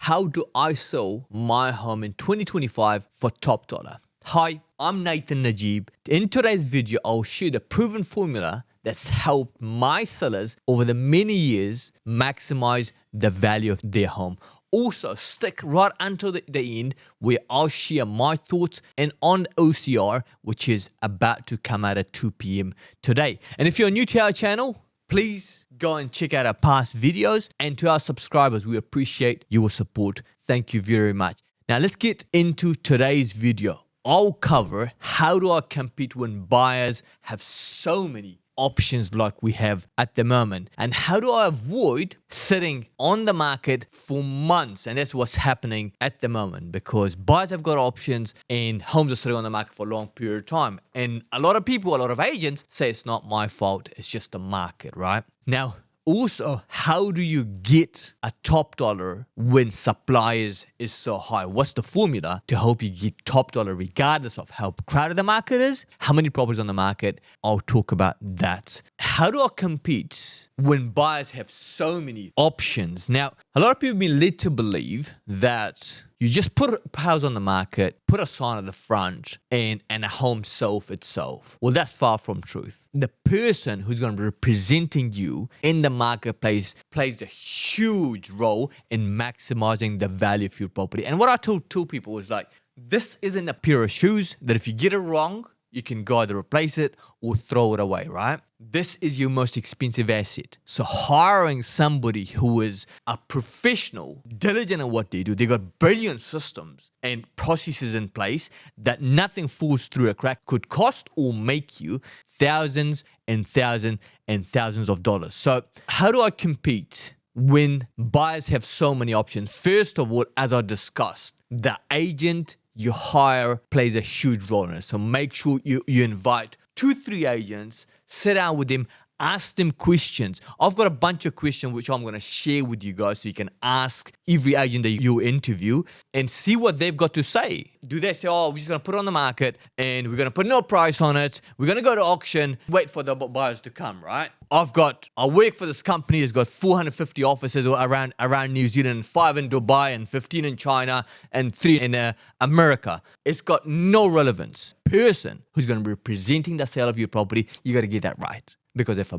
How do I sell my home in 2025 for top dollar? Hi, I'm Nathan Najib. In today's video, I'll share the proven formula that's helped my sellers over the many years maximize the value of their home. Also, stick right until the end where I'll share my thoughts and on OCR, which is about to come out at 2 p.m. today. And if you're new to our channel, please go and check out our past videos. And to our subscribers, we appreciate your support. Thank you very much. Now, let's get into today's video. I'll cover how do I compete when buyers have so many options like we have at the moment, and how do I avoid sitting on the market for months. And that's what's happening at the moment, because buyers have got options and homes are sitting on the market for a long period of time. And a lot of people, a lot of agents say it's not my fault, it's just the market, right? Now, also, how do you get a top dollar when supply is so high? What's the formula to help you get top dollar regardless of how crowded the market is? How many properties on the market? I'll talk about that. How do I compete when buyers have so many options? Now, a lot of people have been led to believe that you just put a house on the market, put a sign at the front, and a home sells itself. Well, that's far from truth. The person who's going to be representing you in the marketplace plays a huge role in maximizing the value of your property. And what I told people was like, this isn't a pair of shoes that if you get it wrong, you can go either replace it or throw it away, right? This is your most expensive asset. So hiring somebody who is a professional, diligent in what they do, they got brilliant systems and processes in place that nothing falls through a crack, could cost or make you thousands and thousands and thousands of dollars. So how do I compete when buyers have so many options? First of all, as I discussed, the agent you hire plays a huge role in it. So make sure you invite 2-3 agents, sit down with them, ask them questions. I've got a bunch of questions which I'm going to share with you guys so you can ask every agent that you interview and see what they've got to say. Do they say, oh, we're just going to put it on the market and we're going to put no price on it, we're going to go to auction, wait for the buyers to come, right? I work for this company that's got 450 offices around New Zealand, 5 in Dubai and 15 in China and 3 in America. It's got no relevance. Person who's going to be representing the sale of your property, you got to get that right. Because if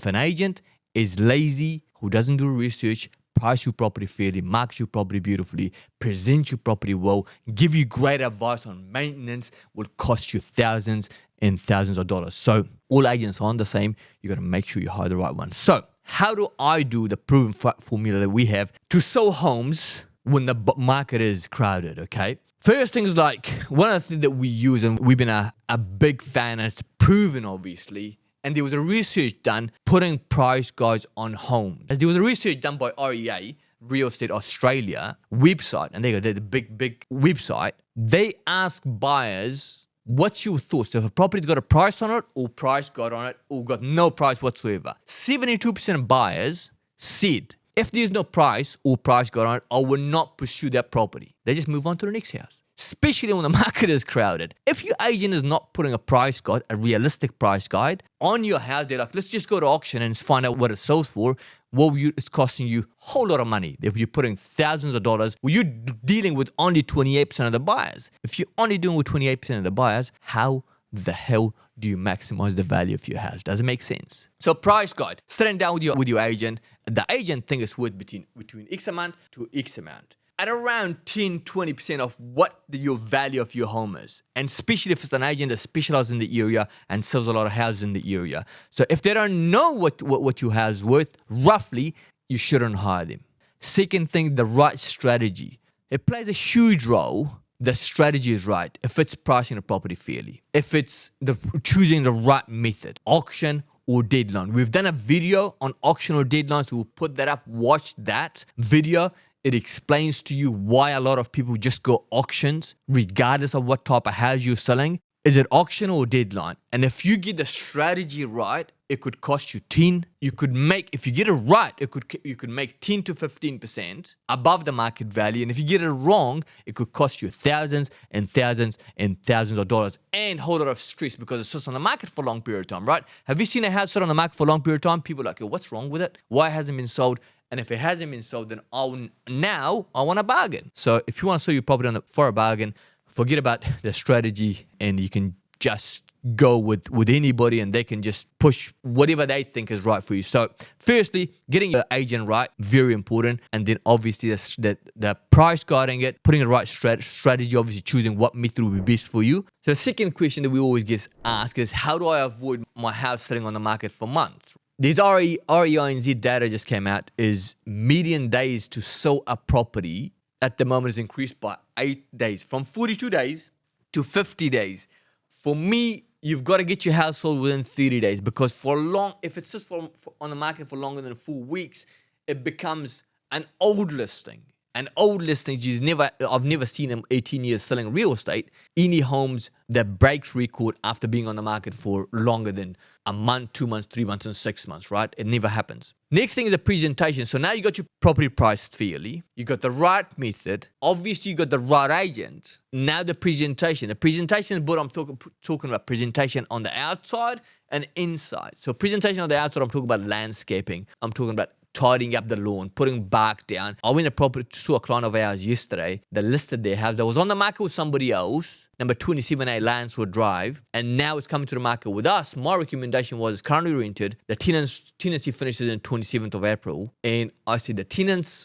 an agent is lazy, who doesn't do research, price your property fairly, market your property beautifully, present your property well, give you great advice on maintenance, will cost you thousands and thousands of dollars. So all agents aren't the same. You got to make sure you hire the right one. So how do I do the proven formula that we have to sell homes when the market is crowded, okay? First thing is like, one of the things that we use, and we've been a big fan, and it's proven obviously, and there was a research done putting price guides on homes. There was a research done by REA, Real Estate Australia website, and they're the big website. They ask buyers, what's your thoughts? So if a property's got a price on it, or price guide on it, or got no price whatsoever. 72% of buyers said, if there's no price or price guide on it, I will not pursue that property. They just move on to the next house. Especially when the market is crowded. If your agent is not putting a price guide, a realistic price guide, on your house, they're like, let's just go to auction and find out what it sells for. Well, it's costing you a whole lot of money. If you're putting thousands of dollars, well, you're dealing with only 28% of the buyers. If you're only dealing with 28% of the buyers, how the hell do you maximize the value of your house? Does it make sense? So price guide, sitting down with your agent, the agent thinks it's worth between X amount to X amount. At around 10-20% of what your value of your home is. And especially if it's an agent that specializes in the area and sells a lot of houses in the area. So if they don't know what your house is worth, roughly, you shouldn't hire them. Second thing, the right strategy. It plays a huge role. The strategy is right. If it's pricing a property fairly. If it's choosing the right method. Auction or deadline. We've done a video on auction or deadlines. We'll put that up. Watch that video. It explains to you why a lot of people just go auctions, regardless of what type of house you're selling. Is it auction or deadline? And if you get the strategy right, it could cost you 10. You could make, if you get it right, you could make 10 to 15% above the market value. And if you get it wrong, it could cost you thousands and thousands and thousands of dollars and a whole lot of stress because it sits on the market for a long period of time, right? Have you seen a house sit on the market for a long period of time? People are like, oh, what's wrong with it? Why hasn't it been sold? And if it hasn't been sold, then now I want a bargain. So if you want to sell your property for a bargain, forget about the strategy, and you can just go with anybody, and they can just push whatever they think is right for you. So firstly, getting your agent right, very important. And then obviously the price guiding it, putting the right strategy, obviously choosing what method will be best for you. So the second question that we always get asked is, how do I avoid my house sitting on the market for months? These REINZ data just came out, is median days to sell a property at the moment is increased by 8 days, from 42 days to 50 days. For me, you've got to get your house sold within 30 days, because if it's just on the market for longer than 4 weeks, it becomes an old listing. An old listing I've never seen in 18 years selling real estate, any homes that breaks record after being on the market for longer than a month, 2 months, 3 months, and 6 months, right? It never happens. Next thing is the presentation. So now you got your property priced fairly. You got the right method. Obviously, you got the right agent. Now the presentation. The presentation is what I'm talking about. Presentation on the outside and inside. So presentation on the outside, I'm talking about landscaping. I'm talking about tidying up the lawn, putting bark down. I went to a client of ours yesterday that listed their house that was on the market with somebody else, number 27A Lanswood Drive, and now it's coming to the market with us. My recommendation was, it's currently rented. The tenancy finishes in 27th of April. And I said,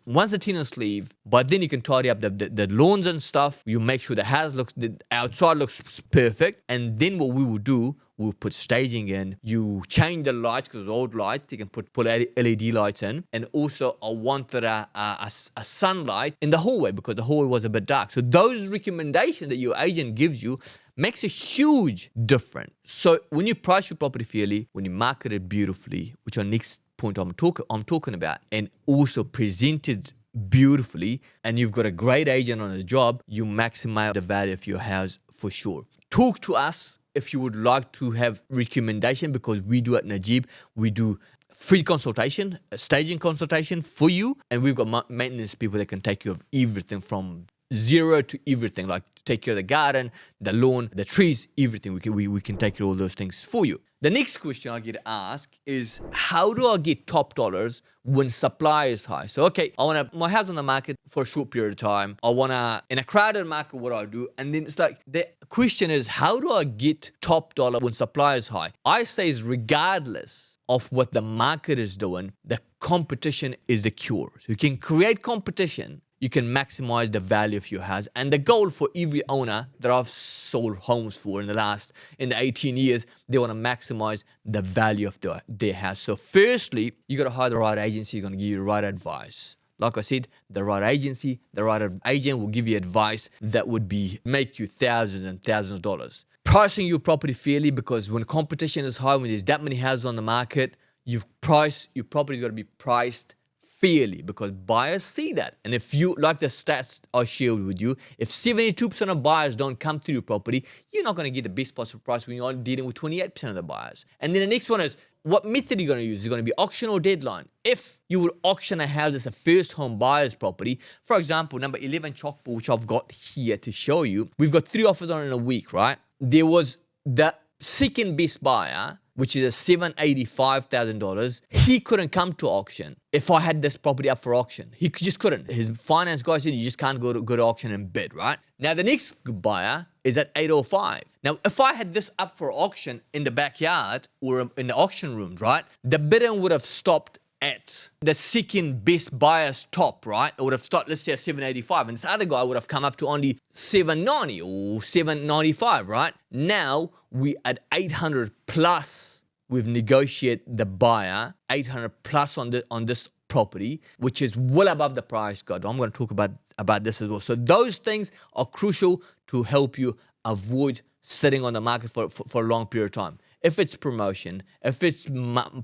once the tenants leave, but then you can tidy up the lawns and stuff. You make sure the outside looks perfect. And then what we will do, we'll put staging in. You change the lights, because old lights, you can put LED lights in. And also I wanted a sunlight in the hallway, because the hallway was a bit dark. So those recommendations that your agent gives you makes a huge difference. So when you price your property fairly, when you market it beautifully, which are next point I'm talking about, and also presented beautifully, and you've got a great agent on the job, you maximize the value of your house for sure. Talk to us if you would like to have recommendation, because we do at Najib, we do free consultation, a staging consultation for you, and we've got maintenance people that can take care of everything from zero to everything, like take care of the garden, the lawn, the trees, everything. We can take care of all those things for you. The next question I get asked is, how do I get top dollars when supply is high? So, okay, I want my house on the market for a short period of time. I want to, in a crowded market, what do I do? And then it's like, the question is, how do I get top dollar when supply is high? I say is, regardless of what the market is doing, the competition is the cure. So you can create competition, you can maximize the value of your house. And the goal for every owner that I've sold homes for in the 18 years, they want to maximize the value of their house. So firstly, you got to hire the right agency, you're going to give you the right advice. Like I said, the right agency, the right agent will give you advice that would make you thousands and thousands of dollars. Pricing your property fairly, because when competition is high, when there's that many houses on the market, your property's got to be priced fairly, because buyers see that. And if you, like the stats I shared with you, if 72% of buyers don't come through your property, you're not going to get the best possible price when you're dealing with 28% of the buyers. And then the next one is, what method are you going to use? Is it going to be auction or deadline? If you would auction a house as a first home buyer's property, for example, number 11 Chalkboard, which I've got here to show you, we've got 3 offers on in a week, right? There was the second best buyer, which is a $785,000. He couldn't come to auction if I had this property up for auction. He just couldn't. His finance guy said, you just can't go to auction and bid, right? Now, the next buyer is at $805. Now, if I had this up for auction in the backyard or in the auction rooms, right, the bidding would have stopped at the second best buyer's top, right? It would have stopped, let's say, at $785, and this other guy would have come up to only $790 or $795, right? Now we at $800 plus. We've negotiated the buyer $800 plus on this property, which is well above the price guide. I'm going to talk about this as well. So those things are crucial to help you avoid sitting on the market for a long period of time. If it's promotion, if it's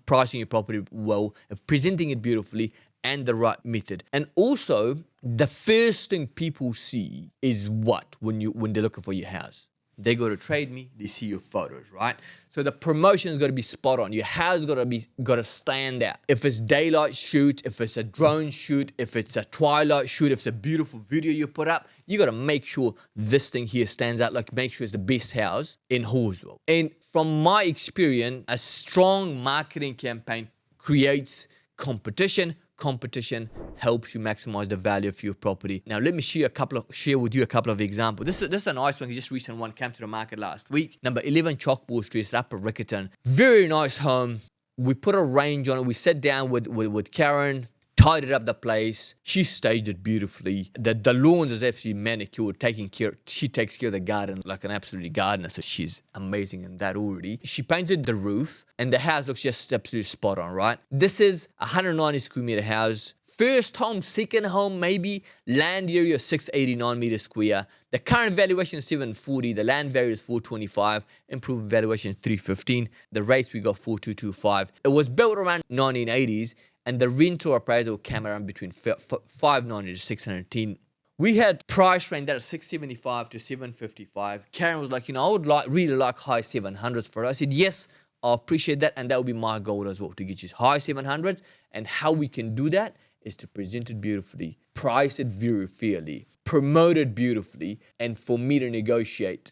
pricing your property well, if presenting it beautifully, and the right method. And also, the first thing people see is what when they're looking for your house. They go to Trade Me, they see your photos, right? So the promotion's got to be spot on. Your house got to stand out. If it's daylight shoot, if it's a drone shoot, if it's a twilight shoot, if it's a beautiful video you put up, you got to make sure this thing here stands out. Like, make sure it's the best house in Horswell. And from my experience, a strong marketing campaign creates competition, competition helps you maximize the value of your property. Now, let me share with you a couple of examples. This is a nice one. Just recent one came to the market last week. Number 11 Chalkboard Street, Upper Riccarton. Very nice home. We put a range on it. We sat down with Karen, tidied up the place. She staged it beautifully. The lawns is absolutely manicured, she takes care of the garden like an absolute gardener. So she's amazing in that already. She painted the roof and the house looks just absolutely spot on, right? This is a 190 square meter house. First home, second home, maybe. Land area 689 meters square. The current valuation is 740. The land value is 425. Improved valuation 315. The rates we got 4225. It was built around 1980s. And the rental appraisal came around between 590 to 610. We had price range that is 675 to 755. Karen was like, I would really like high 700s for it. I said, yes, I appreciate that. And that would be my goal as well, to get you high 700s. And how we can do that is to present it beautifully, price it very fairly, promote it beautifully, and for me to negotiate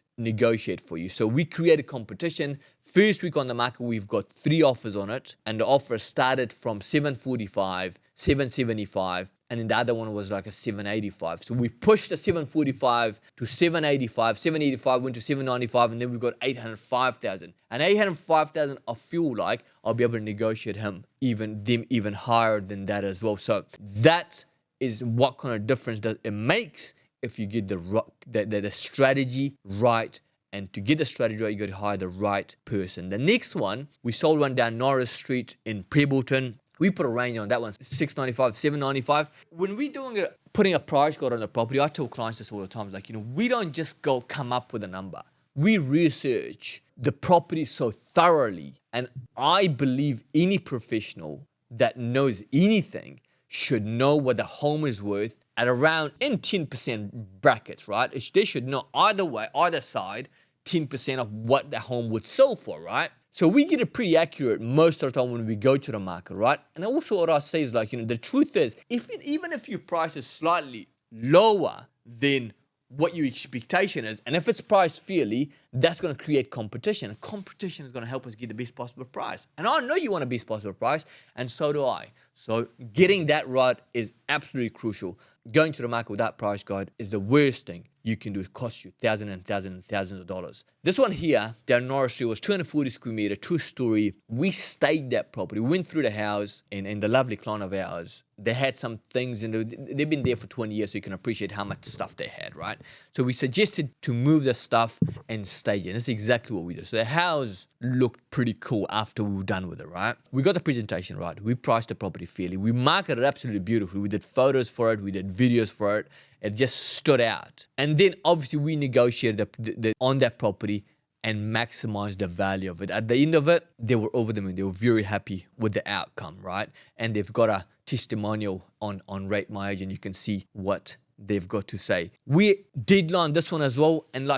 for you. So we create a competition. First week on the market, we've got 3 offers on it, and the offer started from 745, 775, and then the other one was like a 785. So we pushed the 745 to 785, 785 went to 795, and then we got 805,000. And 805,000, I feel like I'll be able to negotiate them even higher than that as well. So that is what kind of difference that it makes if you get the strategy right. And to get the strategy right, you got to hire the right person. The next one, we sold one down Norris Street in Prebleton. We put a range on that one, 695, 795. When we're putting a price guide on the property, I tell clients this all the time, like, we don't just come up with a number. We research the property so thoroughly. And I believe any professional that knows anything should know what the home is worth at around in 10% brackets, right? They should know either side, 10% of what the home would sell for, right? So we get it pretty accurate most of the time when we go to the market, right? And also what I say is like, the truth is, even if your price is slightly lower than what your expectation is, and if it's priced fairly, that's going to create competition. And competition is going to help us get the best possible price. And I know you want a best possible price, and so do I. So getting that right is absolutely crucial. Going to the market with that price guide is the worst thing you can do. It costs you thousands and thousands of dollars. This one here, down Norris Street, was 240 square meter, 2-story. We staged that property. We went through the house, and the lovely client of ours, they had some things, they've been there for 20 years, so you can appreciate how much stuff they had, right? So we suggested to move the stuff and stage it. That's exactly what we did. So the house looked pretty cool after we were done with it, right? We got the presentation right. We priced the property fairly. We marketed it absolutely beautifully. We did photos for it. We did videos for it. It just stood out. And then obviously we negotiated on that property and maximize the value of it. At the end of it, they were over the moon. They were very happy with the outcome, right? And they've got a testimonial on Rate My Agent. You can see what they've got to say. We deadline this one as well. And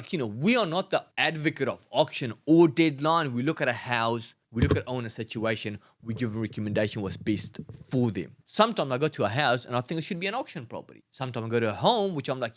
we are not the advocate of auction or deadline. We look at a house, we look at owner situation, we give a recommendation what's best for them. Sometimes I go to a house and I think it should be an auction property. Sometimes I go to a home, which I'm like,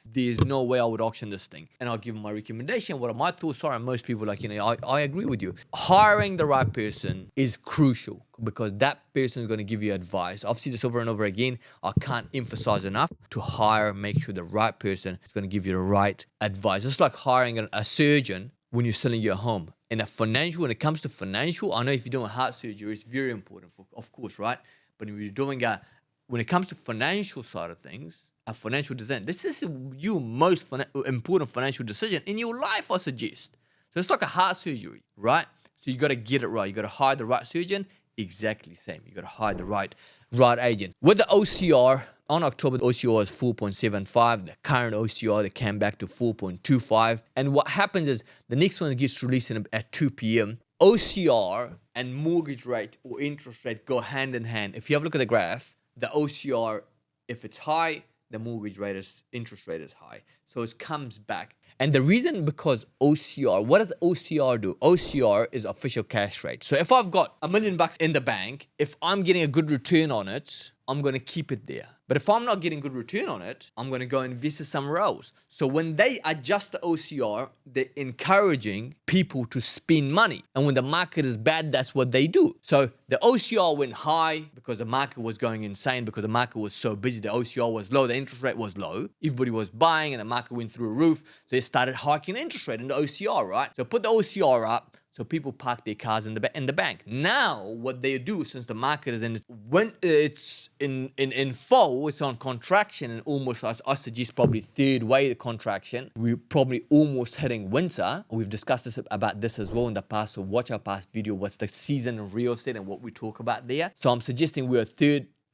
there's no way I would auction this thing. And I'll give them my recommendation, what my thoughts are, and most people are like, I agree with you. Hiring the right person is crucial because that person is going to give you advice. I've seen this over and over again. I can't emphasize enough to make sure the right person is going to give you the right advice. It's like hiring a surgeon when you're selling your home. And when it comes to financial, I know if you're doing heart surgery, it's very important, of course, right? But when it comes to financial side of things, a financial decision, this is your most important financial decision in your life, I suggest. So it's like a heart surgery, right? So you got to get it right. You got to hire the right surgeon. Exactly same. You got to hire the right agent. With the OCR, on October, the OCR is 4.75. The current OCR, they came back to 4.25. And what happens is the next one gets released at 2 p.m. OCR and mortgage rate or interest rate go hand in hand. If you have a look at the graph, the OCR, if it's high, the interest rate is high. So it comes back. And the reason because OCR, what does OCR do? OCR is official cash rate. So if I've got $1 million in the bank, if I'm getting a good return on it, I'm going to keep it there. But if I'm not getting good return on it, I'm going to go invest it somewhere else. So when they adjust the OCR, they're encouraging people to spend money. And when the market is bad, that's what they do. So the OCR went high because the market was going insane, because the market was so busy. The OCR was low, the interest rate was low. Everybody was buying and the market went through a roof. So they started hiking the interest rate in the OCR, right? So put the OCR up. So people park their cars in the bank. Now, what they do, since the market is when it's in fall, it's on contraction, and almost, I suggest, probably third wave contraction. We're probably almost hitting winter. We've discussed about this as well in the past. So watch our past video, what's the season in real estate and what we talk about there. So I'm suggesting we're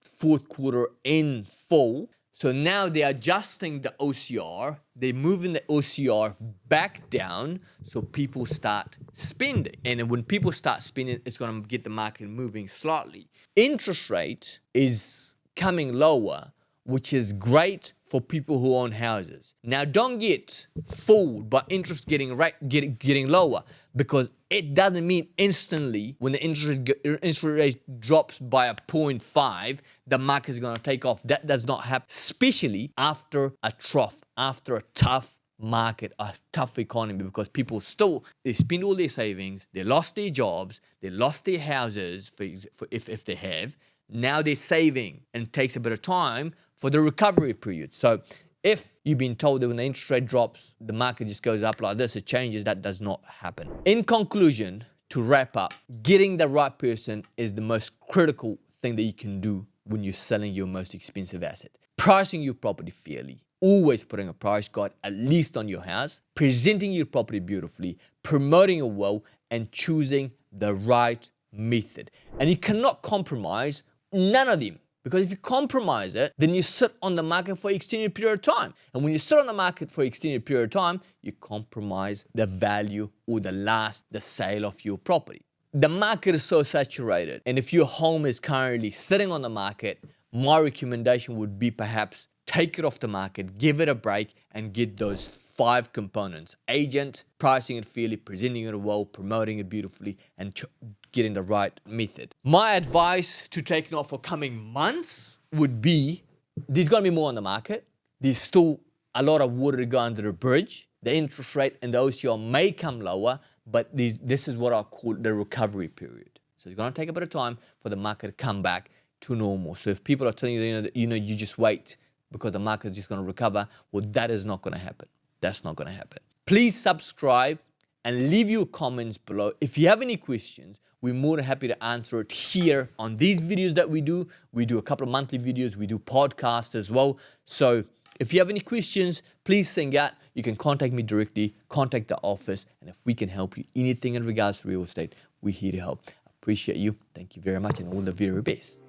fourth quarter in fall. So now they're adjusting the OCR, they're moving the OCR back down so people start spending. And when people start spending, it's going to get the market moving slightly. Interest rate is coming lower, which is great for people who own houses. Now, don't get fooled by interest getting lower, because it doesn't mean instantly when the interest rate drops by a 0.5, the market is going to take off. That does not happen, especially after a trough, after a tough market, a tough economy, because people they spend all their savings, they lost their jobs, they lost their houses if they have. Now they're saving, and it takes a bit of time for the recovery period. So if you've been told that when the interest rate drops, the market just goes up like this, it changes, that does not happen. In conclusion, to wrap up, getting the right person is the most critical thing that you can do when you're selling your most expensive asset. Pricing your property fairly, always putting a price guide at least on your house, presenting your property beautifully, promoting it well, and choosing the right method. And you cannot compromise none of them. Because if you compromise it, then you sit on the market for an extended period of time. And when you sit on the market for an extended period of time, you compromise the value or the sale of your property. The market is so saturated. And if your home is currently sitting on the market, my recommendation would be perhaps take it off the market, give it a break, and get those 5 components: agent, pricing it fairly, presenting it well, promoting it beautifully, and getting the right method. My advice to take it off for coming months would be, there's going to be more on the market. There's still a lot of water to go under the bridge. The interest rate and the OCR may come lower, but this is what I call the recovery period. So it's going to take a bit of time for the market to come back to normal. So if people are telling you, you just wait because the market is just going to recover, well, that is not going to happen. That's not going to happen. Please subscribe and leave your comments below. If you have any questions, we're more than happy to answer it here on these videos that we do. We do a couple of monthly videos. We do podcasts as well. So if you have any questions, please sing out. You can contact me directly, contact the office. And if we can help you anything in regards to real estate, we're here to help. I appreciate you. Thank you very much, and all the very best.